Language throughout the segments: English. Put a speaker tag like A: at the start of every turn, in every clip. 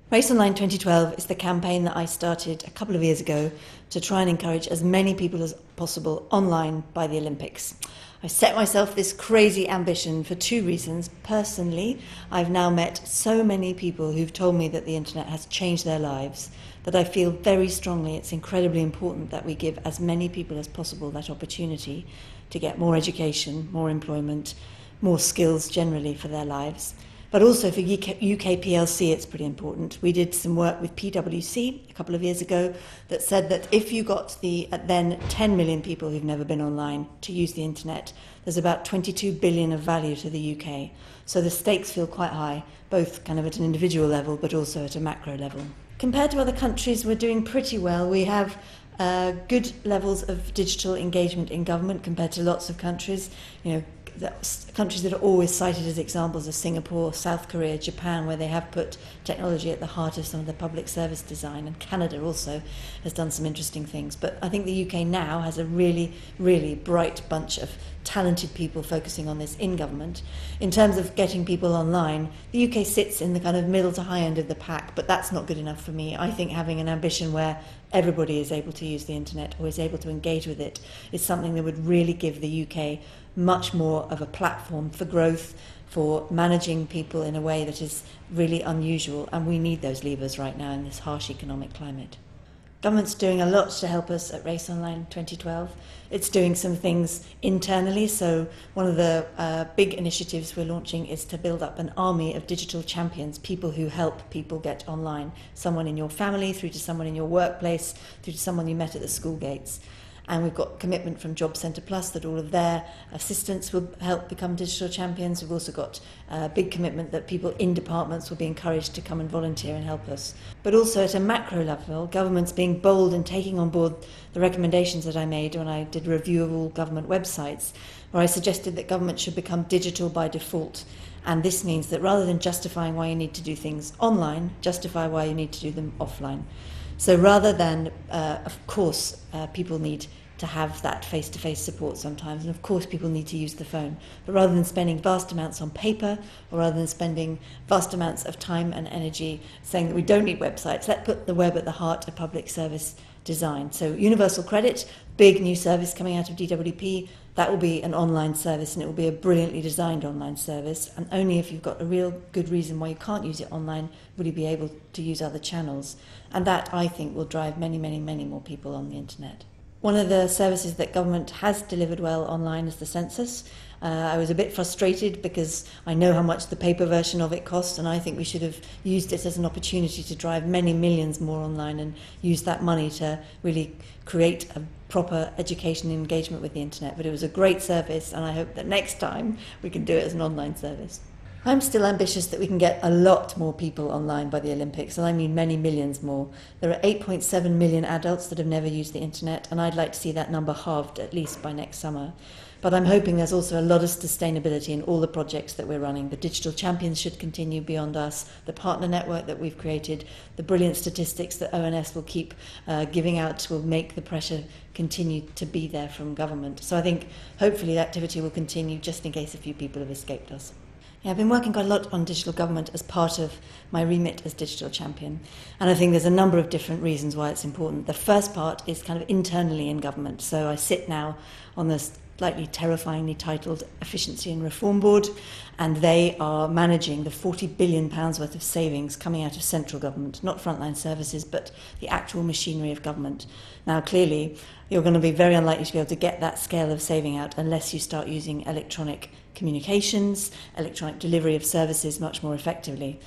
A: Race Online 2012 is the campaign that I started a couple of years ago to try and encourage as many people as possible online by the Olympics. I set myself this crazy ambition for two reasons. Personally, I've now met so many people who've told me that the internet has changed their lives that I feel very strongly it's incredibly important that we give as many people as possible that opportunity to get more education, more employment, more skills generally for their lives. But also for UK PLC, it's pretty important. We did some work with PwC a couple of years ago that said that if you got the then 10 million people who've never been online to use the internet, there's about 22 billion of value to the UK. So the stakes feel quite high, both kind of at an individual level, but also at a macro level. Compared to other countries, we're doing pretty well. We have good levels of digital engagement in government compared to lots of countries. Countries that are always cited as examples are Singapore, South Korea, Japan, where they have put technology at the heart of some of the public service design, and Canada also has done some interesting things. But I think the UK now has a really, really bright bunch of talented people focusing on this in government. In terms of getting people online, the UK sits in the kind of middle to high end of the pack, but that's not good enough for me. I think having an ambition where everybody is able to use the internet or is able to engage with it is something that would really give the UK much more of a platform for growth, for managing people in a way that is really unusual, and we need those levers right now in this harsh economic climate. Government's doing a lot to help us at Race Online 2012. It's doing some things internally, so one of the big initiatives we're launching is to build up an army of digital champions, people who help people get online, someone in your family, through to someone in your workplace, through to someone you met at the school gates. And we've got commitment from Job Centre Plus that all of their assistants will help become digital champions. We've also got a big commitment that people in departments will be encouraged to come and volunteer and help us. But also at a macro level, government's being bold and taking on board the recommendations that I made when I did a review of all government websites, where I suggested that government should become digital by default. And this means that rather than justifying why you need to do things online, justify why you need to do them offline. So rather than, of course, people need to have that face-to-face support sometimes, and of course people need to use the phone, but rather than spending vast amounts on paper, or rather than spending vast amounts of time and energy saying that we don't need websites, let's put the web at the heart of public service design. So universal credit, big new service coming out of DWP, that will be an online service, and it will be a brilliantly designed online service, and only if you've got a real good reason why you can't use it online will you be able to use other channels. And that, I think, will drive many, many, many more people on the internet. One of the services that government has delivered well online is the census. I was a bit frustrated because I know how much the paper version of it costs, and I think we should have used it as an opportunity to drive many millions more online and use that money to really create a proper education and engagement with the internet. But it was a great service, and I hope that next time we can do it as an online service. I'm still ambitious that we can get a lot more people online by the Olympics, and I mean many millions more. There are 8.7 million adults that have never used the internet, and I'd like to see that number halved at least by next summer. But I'm hoping there's also a lot of sustainability in all the projects that we're running. The digital champions should continue beyond us, the partner network that we've created, the brilliant statistics that ONS will keep giving out will make the pressure continue to be there from government. So I think hopefully the activity will continue just in case a few people have escaped us. Yeah, I've been working quite a lot on digital government as part of my remit as digital champion, and I think there's a number of different reasons why it's important. The first part is kind of internally in government. So I sit now on this slightly terrifyingly titled Efficiency and Reform Board, and they are managing the £40 billion worth of savings coming out of central government, not frontline services, but the actual machinery of government. Now, clearly, you're going to be very unlikely to be able to get that scale of saving out unless you start using electronic communications, electronic delivery of services much more effectively.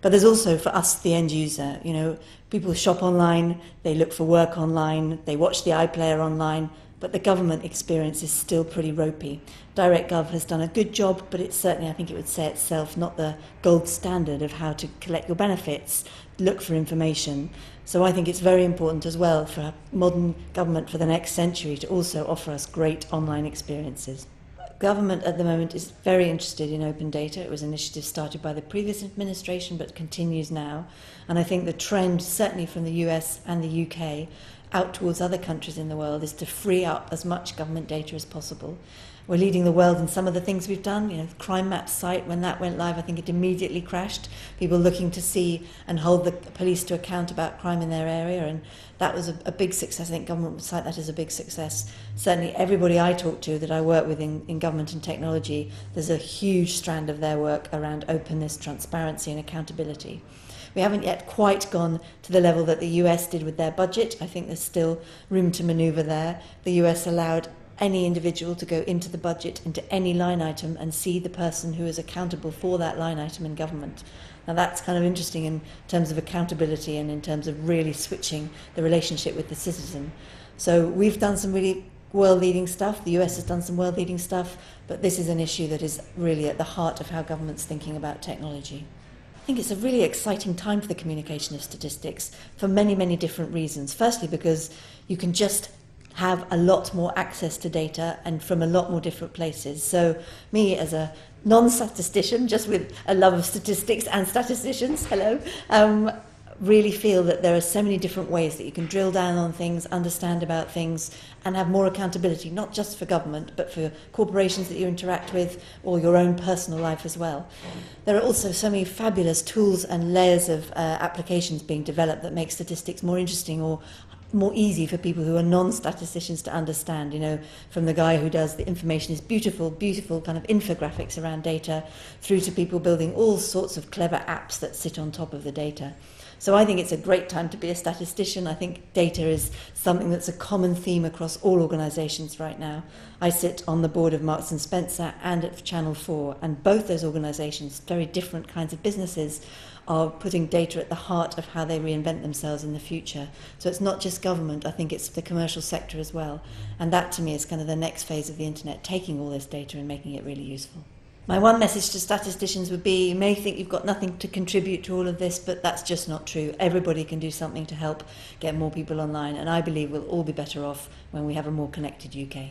A: But there's also, for us, the end user, people shop online, they look for work online, they watch the iPlayer online, but the government experience is still pretty ropey. DirectGov has done a good job, but it's certainly, I think it would say itself, not the gold standard of how to collect your benefits, look for information. So I think it's very important as well for modern government for the next century to also offer us great online experiences. Government at the moment is very interested in open data. It was an initiative started by the previous administration but continues now. And I think the trend, certainly from the US and the UK, out towards other countries in the world is to free up as much government data as possible. We're leading the world in some of the things we've done. You know, the Crime Map site, when that went live, I think it immediately crashed. People looking to see and hold the police to account about crime in their area, and that was a big success. I think government would cite that as a big success. Certainly everybody I talk to that I work with in government and technology, there's a huge strand of their work around openness, transparency and accountability. We haven't yet quite gone to the level that the US did with their budget. I think there's still room to manoeuvre there. The US allowed any individual to go into the budget, into any line item, and see the person who is accountable for that line item in government. Now that's kind of interesting in terms of accountability and in terms of really switching the relationship with the citizen. So we've done some really world-leading stuff. The US has done some world-leading stuff, but this is an issue that is really at the heart of how government's thinking about technology. I think it's a really exciting time for the communication of statistics for many, many different reasons. Firstly, because you can just have a lot more access to data and from a lot more different places. So me as a non-statistician, just with a love of statistics and statisticians, really feel that there are so many different ways that you can drill down on things, understand about things, and have more accountability, not just for government, but for corporations that you interact with or your own personal life as well. There are also so many fabulous tools and layers of applications being developed that make statistics more interesting or more easy for people who are non-statisticians to understand, you know, from the guy who does the information is beautiful, beautiful kind of infographics around data, through to people building all sorts of clever apps that sit on top of the data. So I think it's a great time to be a statistician. I think data is something that's a common theme across all organisations right now. I sit on the board of Marks & Spencer and at Channel 4, and both those organisations, very different kinds of businesses, are putting data at the heart of how they reinvent themselves in the future. So it's not just government, I think it's the commercial sector as well. And that to me is kind of the next phase of the internet, taking all this data and making it really useful. My one message to statisticians would be, you may think you've got nothing to contribute to all of this, but that's just not true. Everybody can do something to help get more people online, and I believe we'll all be better off when we have a more connected UK.